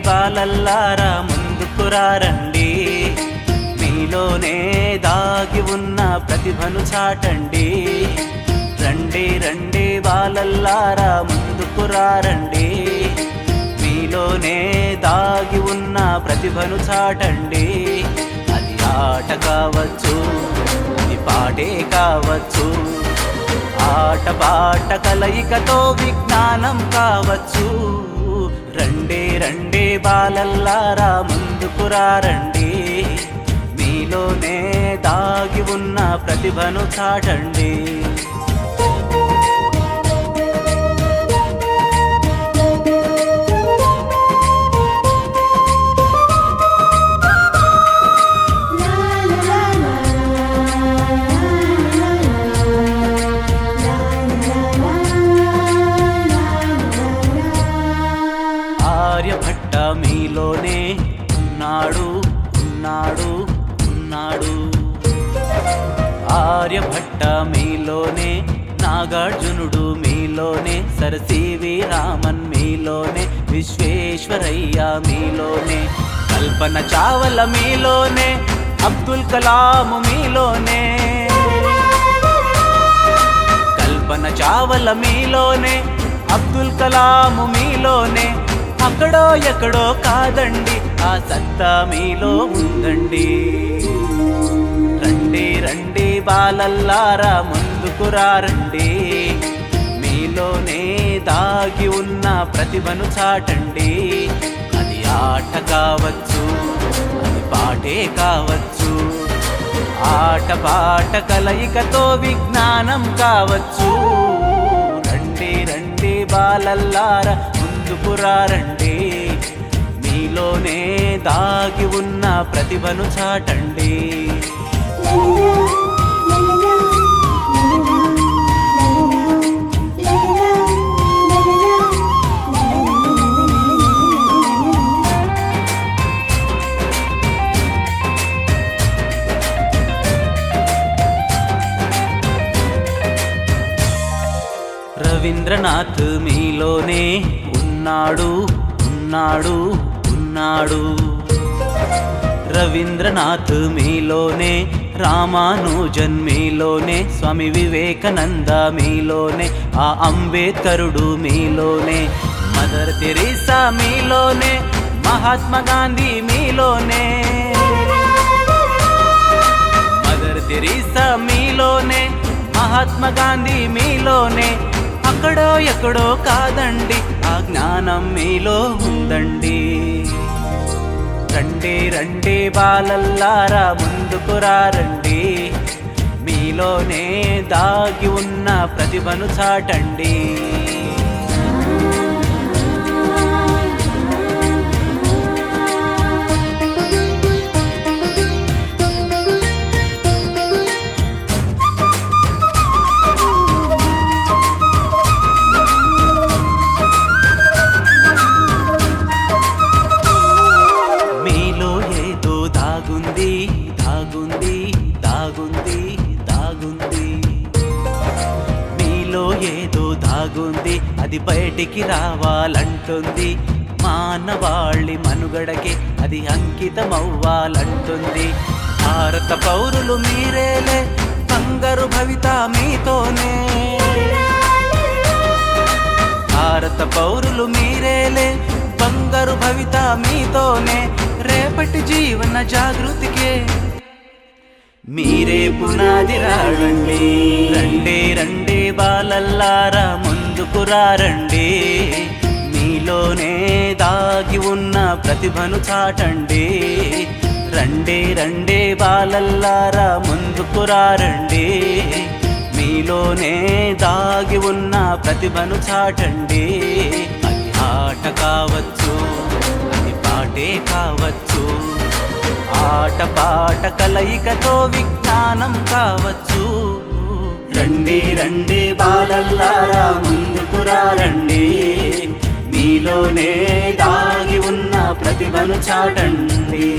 బాలల్లారా ముందుకు రండి, మీలోనే దాగి ఉన్న ప్రతిభను చాటండి. రండి రండి బాలల్లారా ముందుకు రండి, మీలోనే దాగి ఉన్న ప్రతిభను చాటండి. అది ఆట కావచ్చు, అది పాటే కావచ్చు, ఆట పాట కలయికతో విజ్ఞానం కావచ్చు. రండి రండి బాలల్లారా ముందుకు రండి, మీలోనే దాగి ఉన్న ప్రతిభను చాటండి. ఆర్యభట్ట మీలోనే ఉన్నాడు ఉన్నాడు ఉన్నాడు, ఆర్యభట్ట మీలోనే, నాగార్జునుడు మీలోనే, సరసివి రామన్ మీలోనే, విశ్వేశ్వరయ్య మీలోనే, కల్పన చావల మీలోనే, అబ్దుల్ కలాం మీలోనే, కల్పన చావల మీలోనే, అబ్దుల్ కలాం మీలోనే. అక్కడో ఎక్కడో కాదండి, ఆ సత్తా మీలో ఉందండి. రండి రండి బాలల్లారా ముందుకు రండి, మీలోనే దాగి ఉన్న ప్రతిభను చాటండి. అది ఆట కావచ్చు, అది పాటే కావచ్చు, ఆట పాట కలయికతో విజ్ఞానం కావచ్చు. రండి రండి బాలల్లారా ముందుకు రండి, మీలోనే దాగి ఉన్న ప్రతిభను చాటండి. రవీంద్రనాథ్ మీలోనే ఉన్నాడు ఉన్నాడు ఉన్నాడు, రవీంద్రనాథ్ మీలోనే, రామానుజన్ మీలోనే, స్వామి వివేకానంద మీలోనే, ఆ అంబేద్కరుడు మీలోనే, మదర్ తెరీసా మీలోనే, మహాత్మా గాంధీ మీలోనే, మదర్ తెరీసా మీలోనే, మహాత్మా గాంధీ మీలోనే. అక్కడో ఎక్కడో కాదండి, ఆ జ్ఞానం మీలో ఉందండి. రండి రండి బాలల్లారా ముందుకు రండి, మీలోనే దాగి ఉన్న ప్రతిభను చాటండి. దాగుంది దాగుంది దాగుంది దాగుంది, మీలో ఏదో దాగుంది, అది బయటికి రావాలంటుంది. మానవాళి మనుగడకి అది అంకితమవ్వాలంటుంది. భారత పౌరులు మీరేలే, బంగారు భవిత మీతోనే, భారత పౌరులు మీరేలే, బంగారు భవిత మీతోనే. రేపటి జీవన జాగృతికే మీరే పునాది రండి. రండి రండి బాలల్లారా ముందుకు రండి, మీలోనే దాగి ఉన్న ప్రతిభను చాటండి. రండి రండి బాలల్లారా ముందుకు రండి, మీలోనే దాగి ఉన్న ప్రతిభను చాటండి. అది ఆట కావచ్చు, అది పాటే కావచ్చు, ఆట పాట కలయికతో విజ్ఞానం కావచ్చు. రండి రండి బాలల్లారా ముందుకు రండి, మీలోనే దాగి ఉన్న ప్రతిభను చాటండి.